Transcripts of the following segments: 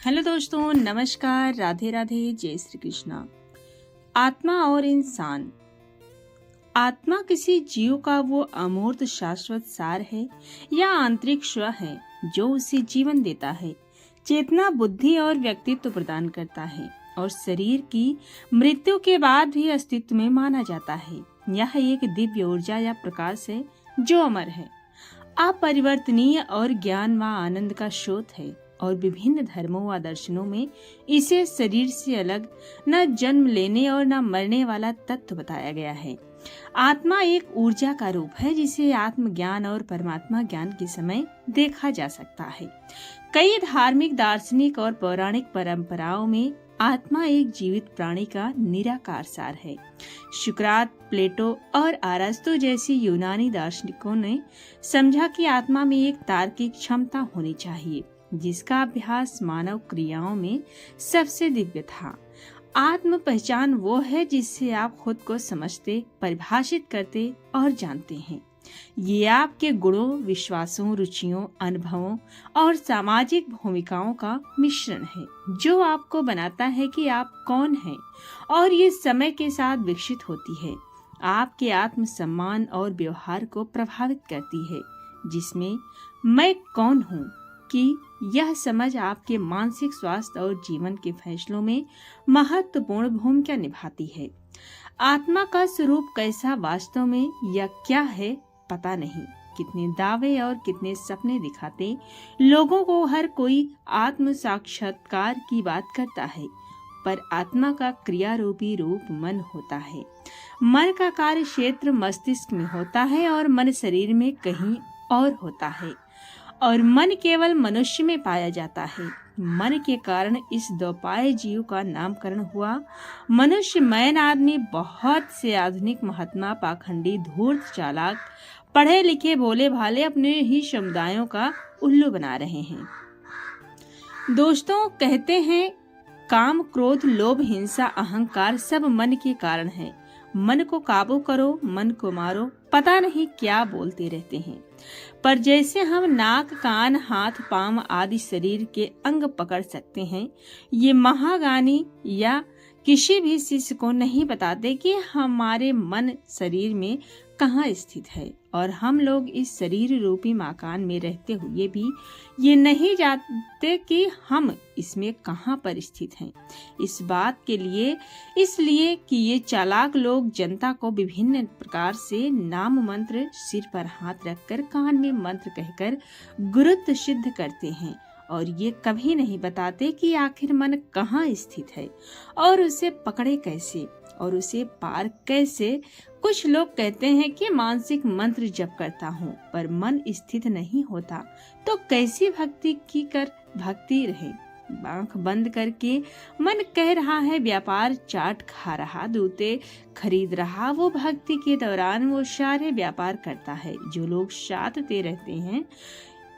Hello दोस्तों, नमस्कार, राधे राधे, जय श्री कृष्णा। आत्मा और इंसान। आत्मा किसी जीव का वो अमूर्त शाश्वत सार है या आंतरिक स्व है जो उसे जीवन देता है, चेतना, बुद्धि और व्यक्तित्व प्रदान करता है और शरीर की मृत्यु के बाद भी अस्तित्व में माना जाता है। यह एक दिव्य ऊर्जा या प्रकाश है जो अमर है, अपरिवर्तनीय और ज्ञान व आनंद का स्रोत है और विभिन्न धर्मों व दर्शनों में इसे शरीर से अलग, न जन्म लेने और न मरने वाला तत्व बताया गया है। आत्मा एक ऊर्जा का रूप है जिसे आत्मज्ञान और परमात्मा ज्ञान के समय देखा जा सकता है। कई धार्मिक, दार्शनिक और पौराणिक परंपराओं में आत्मा एक जीवित प्राणी का निराकार सार है। सुकरात, प्लेटो और अरस्तु जैसी यूनानी दार्शनिकों ने समझा कि आत्मा में एक तार्किक क्षमता होनी चाहिए जिसका अभ्यास मानव क्रियाओं में सबसे दिव्य था। आत्म पहचान वो है जिससे आप खुद को समझते, परिभाषित करते और जानते हैं। ये आपके गुणों, विश्वासों, रुचियों, अनुभवों और सामाजिक भूमिकाओं का मिश्रण है जो आपको बनाता है कि आप कौन हैं, और ये समय के साथ विकसित होती है। आपके आत्म सम्मान और व्यवहार को प्रभावित करती है, जिसमें मैं कौन हूँ कि यह समझ आपके मानसिक स्वास्थ्य और जीवन के फैसलों में महत्वपूर्ण भूमिका निभाती है। आत्मा का स्वरूप कैसा वास्तव में या क्या है पता नहीं। कितने दावे और कितने सपने दिखाते लोगों को हर कोई आत्म साक्षात्कार की बात करता है, पर आत्मा का क्रिया रूपी रूप मन होता है। मन का कार्य क्षेत्र मस्तिष्क में होता है और मन शरीर में कहीं और होता है, और मन केवल मनुष्य में पाया जाता है। मन के कारण इस द्विपाय जीव का नामकरण हुआ। मनुष्य मैन आदमी बहुत से आधुनिक महात्मा, पाखंडी, धूर्त, चालाक, पढ़े लिखे, भोले भाले अपने ही समुदायों का उल्लू बना रहे हैं। दोस्तों, कहते हैं काम, क्रोध, लोभ, हिंसा, अहंकार सब मन के कारण है। मन को काबू करो, मन को मारो, पता नहीं क्या बोलते रहते हैं। पर जैसे हम नाक, कान, हाथ, पांव आदि शरीर के अंग पकड़ सकते हैं, ये महाज्ञानी या किसी भी शिष्य को नहीं बताते कि हमारे मन शरीर में कहाँ स्थित है, और हम लोग इस शरीर रूपी मकान में रहते हुए भी ये नहीं जानते कि हम इसमें कहाँ पर स्थित हैं। इस बात के लिए इसलिए कि ये चालाक लोग जनता को विभिन्न प्रकार से नाम मंत्र, सिर पर हाथ रखकर कान में मंत्र कहकर गुरुत्व सिद्ध करते हैं, और ये कभी नहीं बताते कि आखिर मन कहाँ स्थित है और उसे पकड़े कैसे और उसे पार कैसे। कुछ लोग कहते हैं कि मानसिक मंत्र जप करता हूँ, पर मन स्थित नहीं होता, तो कैसी भक्ति की कर भक्ति रहे। आंख बंद करके मन कह रहा है व्यापार, चाट खा रहा, जूते खरीद रहा, वो भक्ति के दौरान वो सारे व्यापार करता है जो लोग साधते रहते हैं।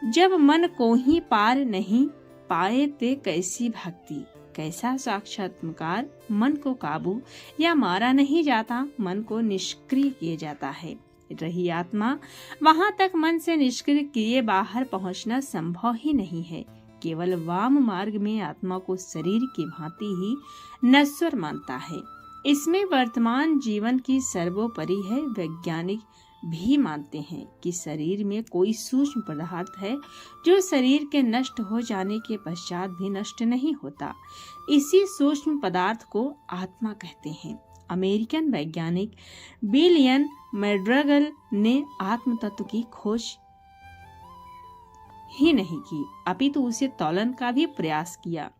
जब मन को ही पार नहीं पाए ते कैसी भक्ति, कैसा साक्षात्कार। मन को काबू या मारा नहीं जाता, मन को निष्क्रिय किया जाता है। रही आत्मा, वहां तक मन से निष्क्रिय किए बाहर पहुंचना संभव ही नहीं है। केवल वाम मार्ग में आत्मा को शरीर की भांति ही नश्वर मानता है। इसमें वर्तमान जीवन की सर्वोपरि है। वैज्ञानिक भी मानते हैं कि शरीर में कोई सूक्ष्म पदार्थ है जो शरीर के नष्ट हो जाने के पश्चात भी नष्ट नहीं होता। इसी सूक्ष्म पदार्थ को आत्मा कहते हैं। अमेरिकन वैज्ञानिक विलियम मैकग्रेगल ने आत्म तत्व की खोज ही नहीं की, अपितु उसे तौलन का भी प्रयास किया।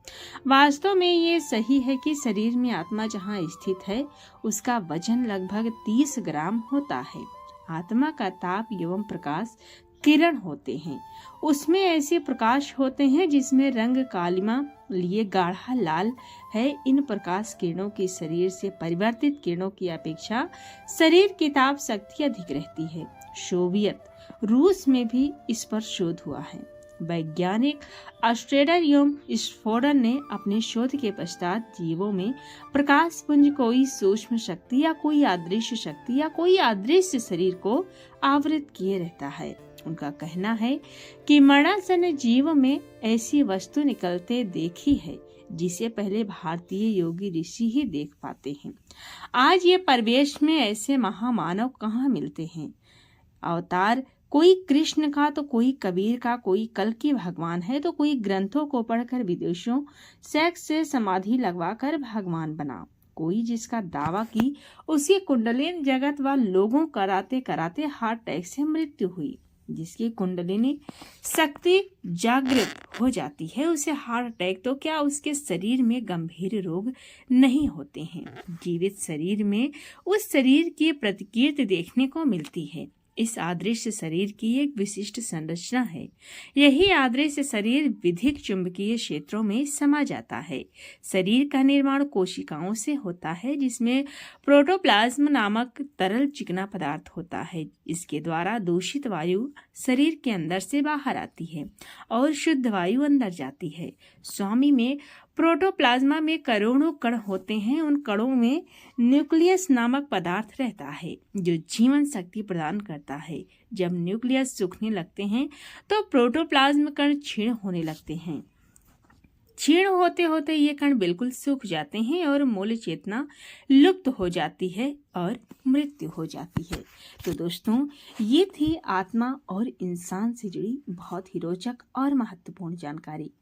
वास्तव में ये सही है कि शरीर में आत्मा जहाँ स्थित है उसका वजन लगभग 30 ग्राम होता है। आत्मा का ताप एवं प्रकाश किरण होते हैं। उसमें ऐसे प्रकाश होते हैं जिसमें रंग कालिमा लिए गाढ़ा लाल है। इन प्रकाश किरणों की शरीर से परिवर्तित किरणों की अपेक्षा शरीर की ताप शक्ति अधिक रहती है। सोवियत रूस में भी इस पर शोध हुआ है। वैज्ञानिक ऑस्ट्रेडर स्फोर्डन ने अपने शोध के पश्चात जीवों में प्रकाश पुंज कोई सूक्ष्म शक्ति या कोई अदृश्य शक्ति या कोई अदृश्य शरीर को आवृत किए रहता है उनका कहना है कि मरणासन जीव में ऐसी वस्तु निकलते देखी है जिसे पहले भारतीय योगी ऋषि ही देख पाते हैं। आज ये परिवेश में ऐसे महामानव कहाँ मिलते हैं। अवतार कोई कृष्ण का तो कोई कबीर का, कोई कल्कि भगवान है तो कोई ग्रंथों को पढ़कर विदेशों सेक्स से समाधि लगवाकर भगवान बना। कोई जिसका दावा की उसी कुंडलिनी जगत व लोगों कराते कराते हार्ट अटैक से मृत्यु हुई। जिसकी कुंडलिनी शक्ति जागृत हो जाती है उसे हार्ट अटैक तो क्या उसके शरीर में गंभीर रोग नहीं होते हैं। जीवित शरीर में उस शरीर की प्रतिकीर्ति देखने को मिलती है। इस अदृश्य शरीर की एक विशिष्ट संरचना है। यही अदृश्य शरीर विधिक चुंबकीय क्षेत्रों में समा जाता है। शरीर का निर्माण कोशिकाओं से होता है जिसमें प्रोटोप्लाज्म नामक तरल चिकना पदार्थ होता है। इसके द्वारा दूषित वायु शरीर के अंदर से बाहर आती है और शुद्ध वायु अंदर जाती है। स्वामी में प्रोटोप्लाज्मा में करोड़ों कण होते हैं। उन कणों में न्यूक्लियस नामक पदार्थ रहता है जो जीवन शक्ति प्रदान करता है। जब न्यूक्लियस सूखने लगते हैं तो प्रोटोप्लाज्म कण क्षीण होने लगते हैं। क्षीण होते होते ये कण बिल्कुल सूख जाते हैं और मूल चेतना लुप्त हो जाती है और मृत्यु हो जाती है। तो दोस्तों, ये थी आत्मा और इंसान से जुड़ी बहुत ही रोचक और महत्वपूर्ण जानकारी।